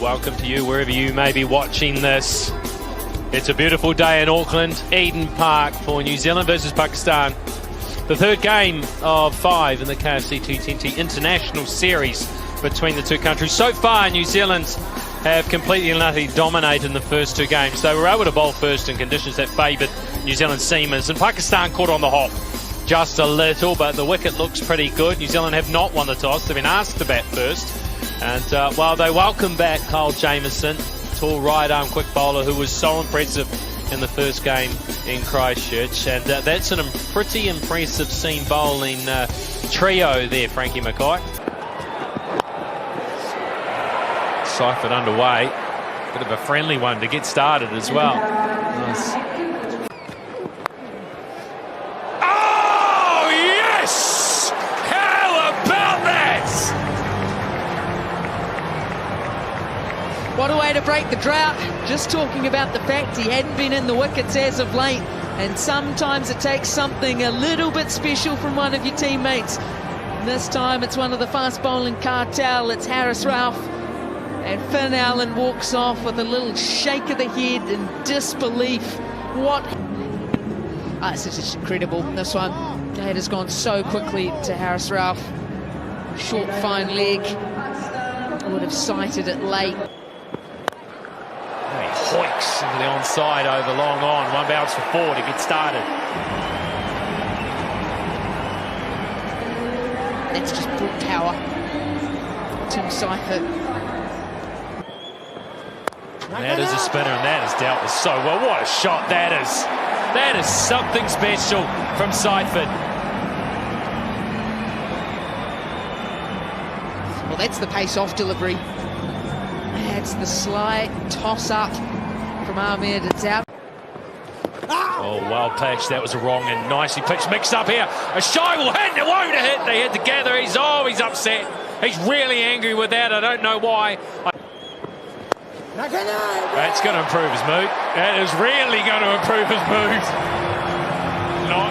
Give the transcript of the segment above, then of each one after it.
welcome to you wherever you may be watching this. It's a beautiful day in Auckland, Eden Park for New Zealand versus Pakistan. The third game of 5 in the KFC T20i International Series between the two countries. So far, New Zealand have completely and utterly dominated in the first two games. They were able to bowl first in conditions that favoured New Zealand seamers, and Pakistan caught on the hop just a little, but the wicket looks pretty good. New Zealand have not won the toss. They've been asked to bat first. And while they welcome back Kyle Jamieson, tall right-arm quick bowler who was so impressive in the first game in Christchurch. And that's a pretty impressive seam bowling trio there, Frankie Mackay. Seifert underway. Bit of a friendly one to get started as well. Nice. Oh, yes! How about that? What a way to break the drought. Just talking about the fact he hadn't been in the wickets as of late. And sometimes it takes something a little bit special from one of your teammates. And this time it's one of the fast bowling cartel. It's Haris Ralph. And Finn Allen walks off with a little shake of the head in disbelief. What? This is just incredible, this one. It has gone so quickly to Haris Ralph. Short, fine leg. Would have sighted it late. He hoiks into the onside over long on. One bounce for 4 to get started. That's just brute power. Tim Seifert. That is a spinner, and that is dealt with so well. What a shot that is. That is something special from Seifert. Well, that's the pace-off delivery. That's the slight toss-up from Ahmed. It's out. Oh, well pitched. That was a wrong and nicely pitched. Mixed up here. A shy will hit. It won't hit. They hit together. He's upset. He's really angry with that. I don't know why. That's going to improve his mood. That is really going to improve his mood. Not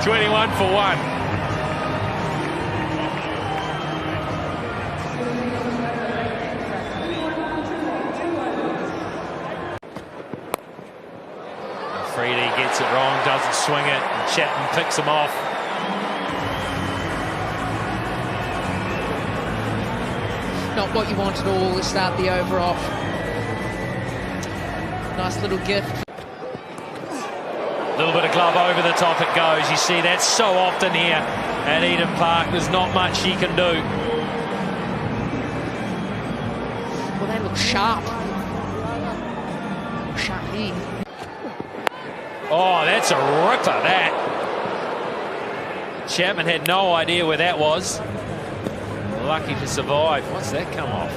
21 for 1. Freedy gets it wrong, doesn't swing it, and Chapman picks him off. Not what you want at all to start the over off. Nice little gift. A little bit of glove over the top it goes. You see that so often here at Eden Park. There's not much he can do. Well, they look sharp. Sharp here. Oh, that's a ripper, that. Chapman had no idea where that was. Lucky to survive. What's that come off?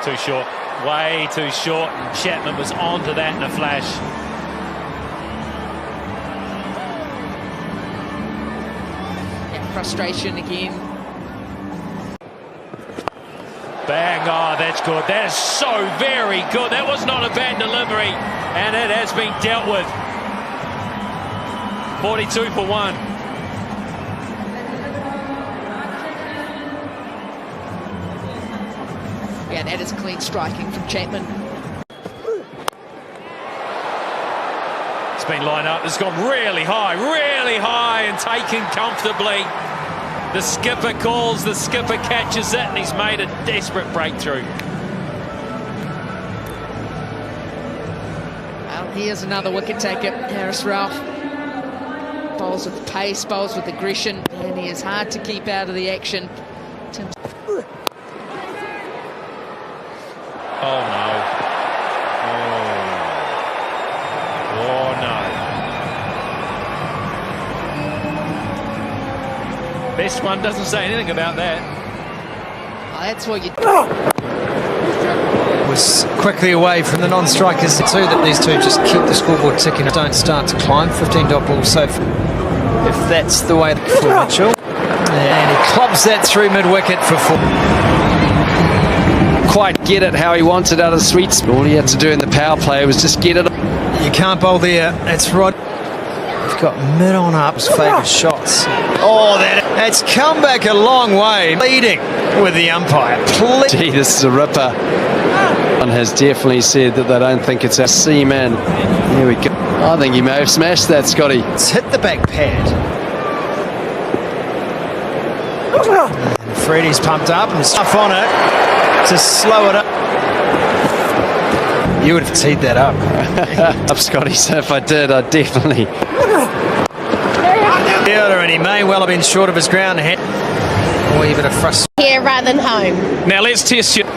Too short. Way too short. And Chapman was onto that in a flash. And frustration again. Bang. Oh, that's good. That is so very good. That was not a bad delivery. And it has been dealt with. 42 for 1. Yeah, that is clean striking from Chapman. It's been lined up. It's gone really high and taken comfortably. The skipper calls, the skipper catches it, and he's made a desperate breakthrough. Well, here's another wicket taker, Haris Ralph. Bowls with pace, bowls with aggression, and he is hard to keep out of the action. Oh, no. Oh, no. Best one doesn't say anything about that. Oh, that's what you... Was quickly away from the non-strikers too, that these two just keep the scoreboard ticking, don't start to climb. 15 dot ball, so if that's the way for Mitchell. And he clubs that through mid-wicket for 4. Quite get it how he wants it out of the sweet spot. All he had to do in the power play was just get it. You can't bowl there, that's right. You've got mid on up, favoured shots. Oh, that's come back a long way. Leading with the umpire. Gee, this is a ripper. One has definitely said that they don't think it's a seaman. Here we go. I think he may have smashed that, Scotty. It's hit the back pad. And Freddie's pumped up and stuff on it to slow it up. You would have teed that up. Up, Scotty, so if I did, I'd definitely. And he may well have been short of his ground. Or even a frustration. Here rather than home. Now let's test you. A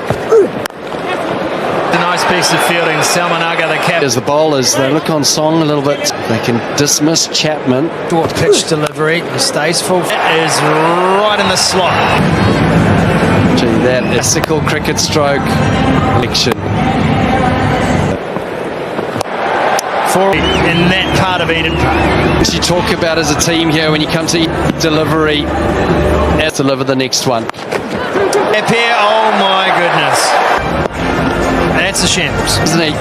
nice piece of fielding. Salmanaga, the captain. As the bowlers, they look on song a little bit. They can dismiss Chapman. Short pitch delivery. He stays full. It is right in the slot. Gee, that is a sickle cricket stroke election. In that part of Eden Park. You talk about as a team here when you come to delivery, let's deliver the next one. Up here, oh my goodness. That's a shambles. Isn't he?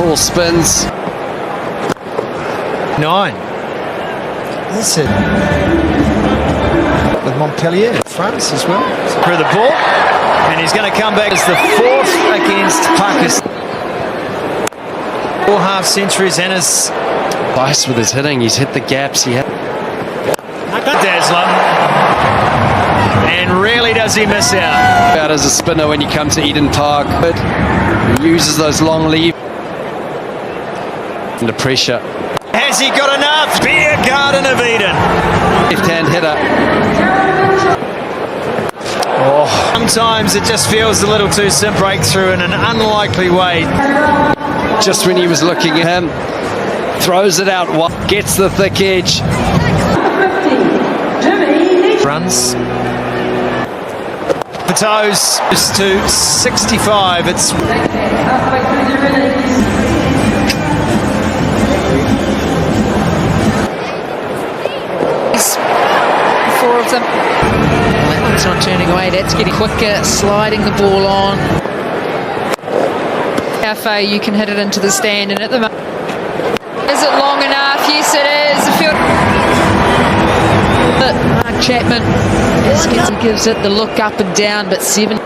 Ball spins. 9. That's it. With Montpellier in France as well. Through the ball. And he's going to come back as the 4th against Pakistan. 4 half centuries and his Nice with his hitting. He's hit the gaps. He had Dazzler. And rarely does he miss out. out as a spinner when you come to Eden Park, but he uses those long leaves under pressure. Has he got enough? Beer Garden of Eden. Left-hand hitter. Oh, sometimes it just feels a little too simple. Breakthrough in an unlikely way. Just when he was looking at him, throws it out, gets the thick edge. Runs. The toes is to 65. It's 4 of them. It's not turning away. That's getting quicker. Sliding the ball on. How far you can hit it into the stand, and at the moment, is it long enough? Yes, it is. The field. But Mark Chapman gives it the look up and down, but 7.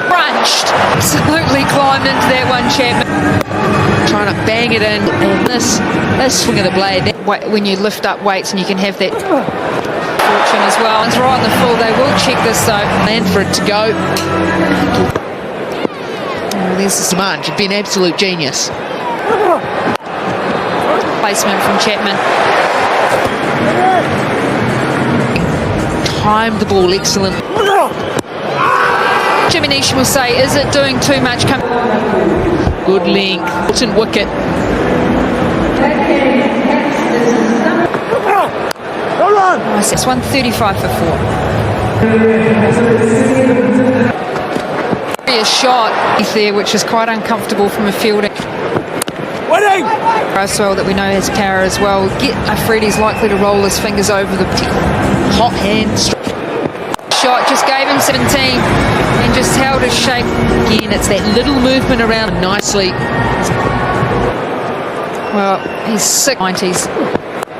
Crunched. Absolutely climbed into that one, Chapman. Trying to bang it in, and this swing of the blade. When you lift up weights, and you can have that fortune as well. It's right on the full. They will check this though. And for it to go. There's the Saman. You've been an absolute genius. Placement from Chapman. Timed the ball excellent. Jimmy Nish will say, is it doing too much? Good length. Important wicket. Nice. It's 135 for 4. A shot there, which is quite uncomfortable from a fielding. Roswell, that we know has power as well. Freddie's likely to roll his fingers over the hot hand. Shot just gave him 17 and just held his shape. Again, it's that little movement around nicely. Well, he's 90s.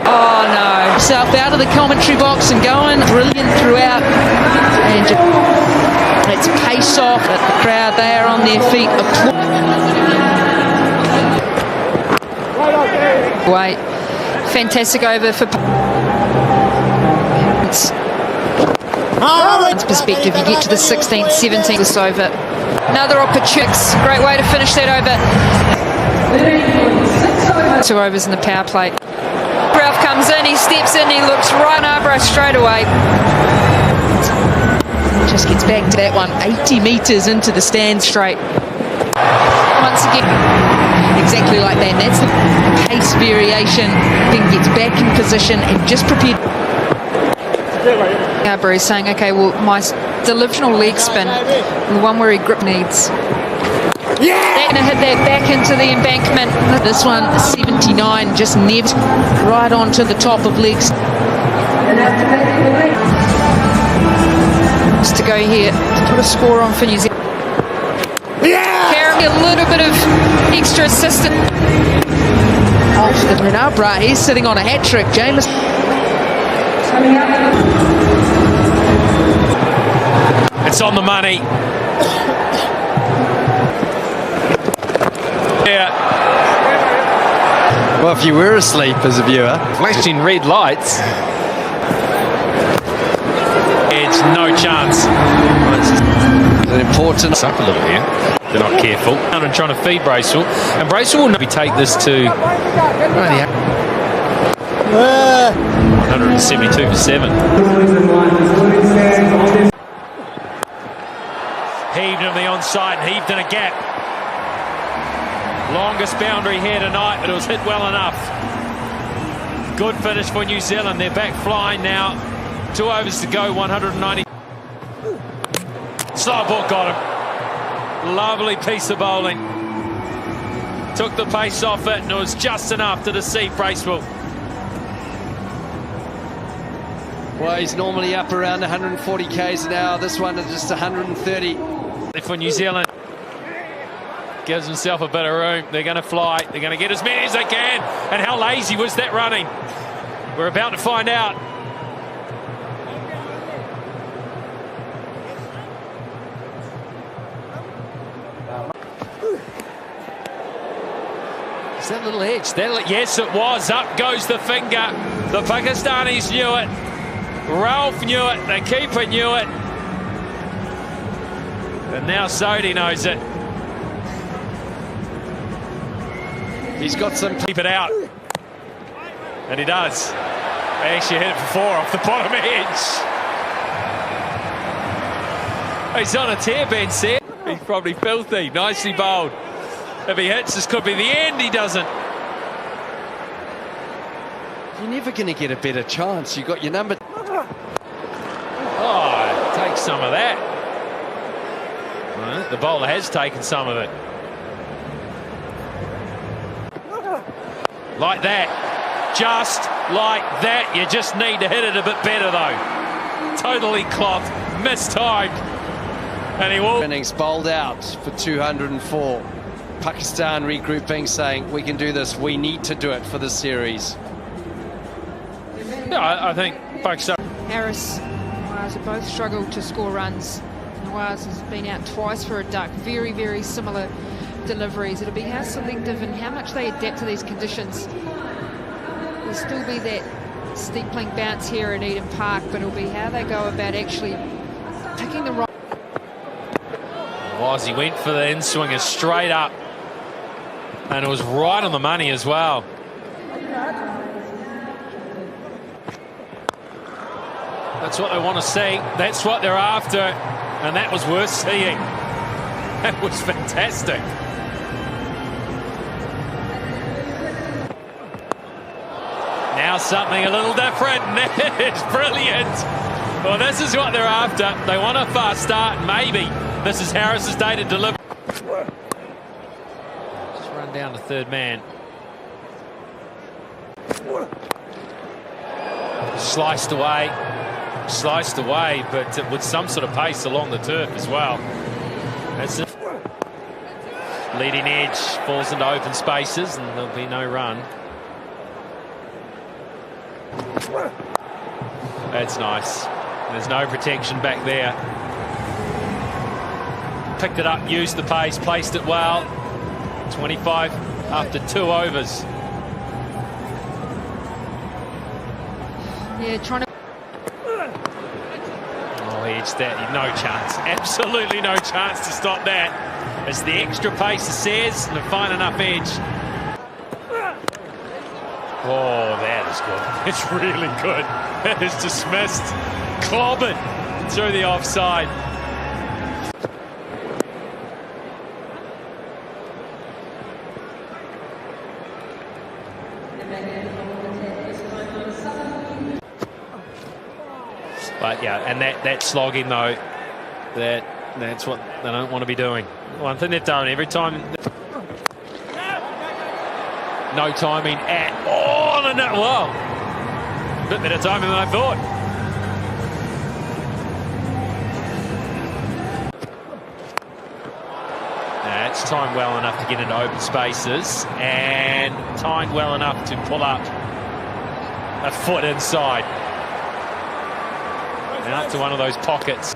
Oh no. Himself out of the commentary box and going brilliant throughout. And it's pace off at the crowd. They are on their feet. Wait, fantastic over for. It's perspective. You get to the 16th, 17th, this over. Another opportunity. Great way to finish that over. 2 overs in the power play. Ralph comes in. He steps in. He looks right on Arbroath straight away. Just gets back to that one, 80 metres into the stand straight. Once again, exactly like that. And that's the pace variation. Then gets back in position and just prepared. Arbroath is saying, okay, well, my delusional leg spin, the one where he grip needs. They're going to hit that back into the embankment. This one, 79, just nibbed right onto the top of legs. To go here to put a score on for New Zealand. Carrying a little bit of extra assistance. off the Renabra. He's sitting on a hat-trick, James. It's on the money. Yeah. Well, if you were asleep as a viewer. Flashing red lights. It's no chance. An important. It's up a little here. They're not careful. And trying to feed Bracewell. And Bracewell will maybe take this to 172 for 7. Heaved him the onside and heaved in a gap. Longest boundary here tonight, but it was hit well enough. Good finish for New Zealand. They're back flying now. 2 overs to go, 190. Slow ball got him. Lovely piece of bowling. Took the pace off it, and it was just enough to deceive Bracewell. Well, he's normally up around 140 k's an hour. This one is just 130. For New Zealand. Gives himself a bit of room. They're going to fly. They're going to get as many as they can. And how lazy was that running? We're about to find out. Is that little edge? Yes, it was. Up goes the finger. The Pakistanis knew it. Ralph knew it. The keeper knew it. And now Sodhi knows it. He's got some. Keep it out. And he does. They actually hit it for 4 off the bottom edge. He's on a tear bench there. He's probably filthy. Nicely bowled. If he hits, this could be the end. He doesn't. You're never going to get a better chance. You got your number. Oh, take some of that. Well, the bowler has taken some of it. Like that. Just like that. You just need to hit it a bit better, though. Totally cloth. Mistimed. And he will. Innings bowled out for 204. Pakistan regrouping, saying, we can do this. We need to do it for this series. Yeah, I think Pakistan. Harris and Nawaz have both struggled to score runs. Nawaz has been out twice for a duck. Very, very similar deliveries. It'll be how selective and how much they adapt to these conditions. There'll still be that steepling bounce here at Eden Park, but it'll be how they go about actually picking the right. Was he went for the in-swinger straight up, and it was right on the money as well. That's what they want to see. That's what they're after, and that was worth seeing. That was fantastic. Now something a little different. It's brilliant. Well, this is what they're after. They want a fast start. Maybe this is Harris's day to deliver. Just run down to third man. Sliced away, but with some sort of pace along the turf as well. That's it. Leading edge falls into open spaces, and there'll be no run. That's nice. There's no protection back there. Picked it up, used the pace, placed it well. 25 after 2 overs. Yeah, trying to. Oh, edge that. No chance. Absolutely no chance to stop that. It's the extra pace that says, and a fine enough edge. Oh, that is good. It's really good. That is dismissed. Clobbered through the offside. But yeah, and that slogging though, that's what they don't want to be doing. One thing they've done every time. No timing at all. No, well, a bit better timing than I thought. That's timed well enough to get into open spaces and timed well enough to pull up a foot inside. And up to one of those pockets.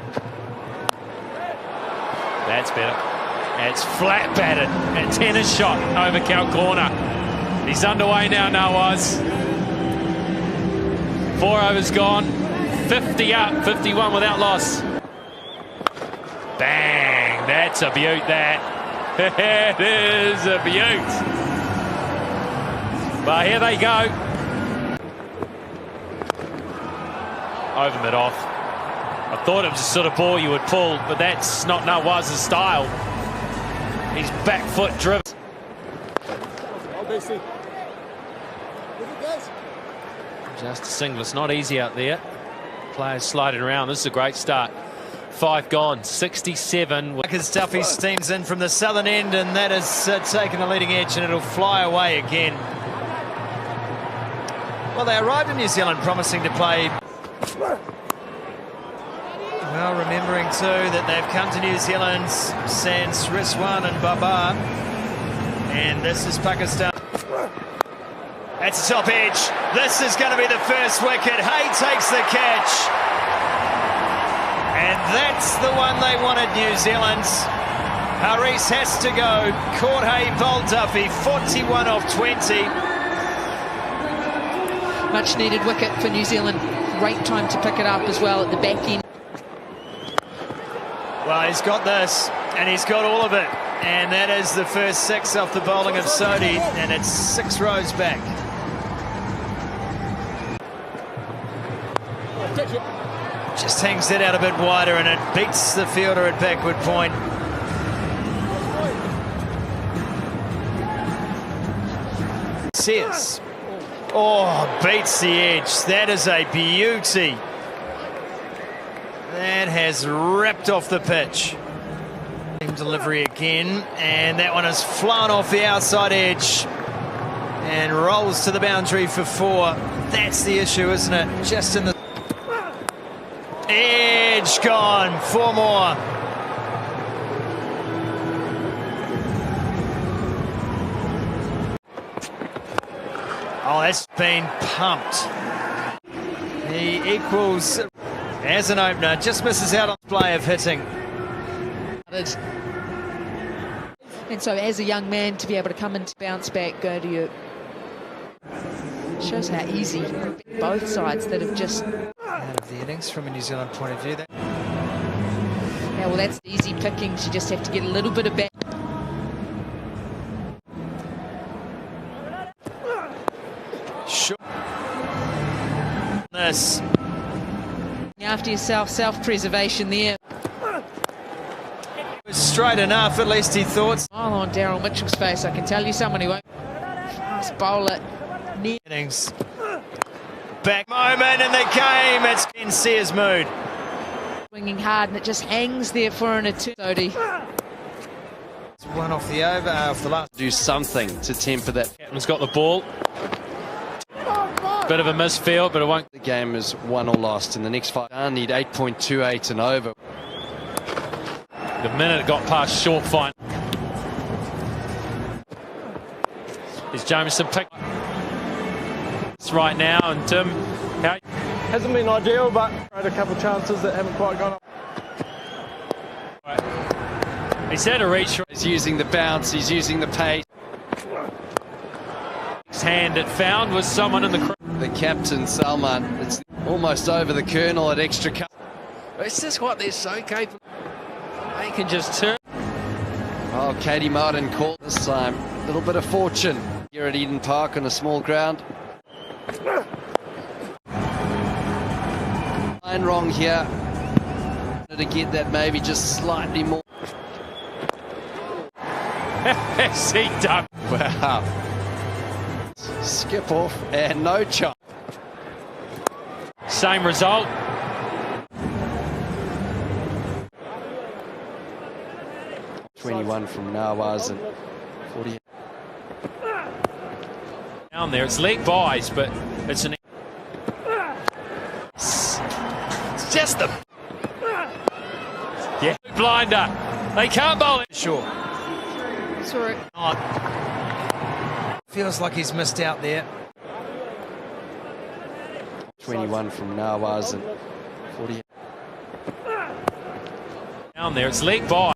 That's better. It's flat batted and tennis shot over cow corner. He's underway now, Nawaz. 4 overs gone. 50 up, 51 without loss. Bang! That's a beaut, that. It is a beaut. But here they go. Over mid-off. I thought it was the sort of ball you would pull, but that's not Nawaz's style. He's back foot driven. Just a single. It's not easy out there. Players sliding around. This is a great start. 5 gone, 67. As Duffy steams in from the southern end, and that has taken the leading edge, and it'll fly away again. Well, they arrived in New Zealand promising to play. Well, remembering too that they've come to New Zealand sans Rizwan and Baba. And this is Pakistan. That's the top edge. This is going to be the first wicket. Hay takes the catch. And that's the one they wanted, New Zealand. Haris has to go. Caught Hay, bowled Duffy, 41 off 20. Much needed wicket for New Zealand. Great time to pick it up as well at the back end. Well, he's got this, and he's got all of it. And that is the first 6 off the bowling of Sodhi, and it's 6 rows back. Just hangs that out a bit wider, and it beats the fielder at backward point. Sears. Oh, beats the edge. That is a beauty. That has ripped off the pitch. Delivery again, and that one has flown off the outside edge and rolls to the boundary for 4. That's the issue, isn't it? Just in the edge, gone. 4 more. Oh, that's been pumped. He equals as an opener, just misses out on the play of hitting. And so as a young man to be able to come and bounce back, go to you, shows how easy both sides that have just out of the innings from a New Zealand point of view. Yeah, well, that's easy pickings. You just have to get a little bit of back. Sure. This. After yourself, self-preservation there. Straight enough, at least he thought. Smile on Daryl Mitchell's face. I can tell you someone who won't fast bowl it. Innings. Back moment in the game. It's in Sears' mood. Swinging hard, and it just hangs there for an eternity. It's one off the over, off the last. Do something to temper that. Captain's got the ball. Bit of a misfield, but it won't. The game is won or lost in the next 5. I need 8.28 and over. The minute it got past short fine. Is Jameson picked right now, and Tim, how? Hasn't been ideal, but had a couple of chances that haven't quite gone up. He's had a reach. He's using the bounce, he's using the pace. His hand it found was someone in the crowd. The captain, Salman, it's almost over the colonel at extra cut. It's just what they're so capable. They can just turn. Oh, Katie Maidan called this time. A little bit of fortune here at Eden Park on a small ground. Line wrong here. To get that maybe just slightly more. Has he done? Wow. Skip off and no chop. Same result. .21 from Nawaz and 40. Down there, it's leg buys, but it's an. It's just the. Yeah, blinder. They can't bowl it. Sure. Saw it. Feels like he's missed out there. 21 from Nawaz and 40. Down there, it's leg by.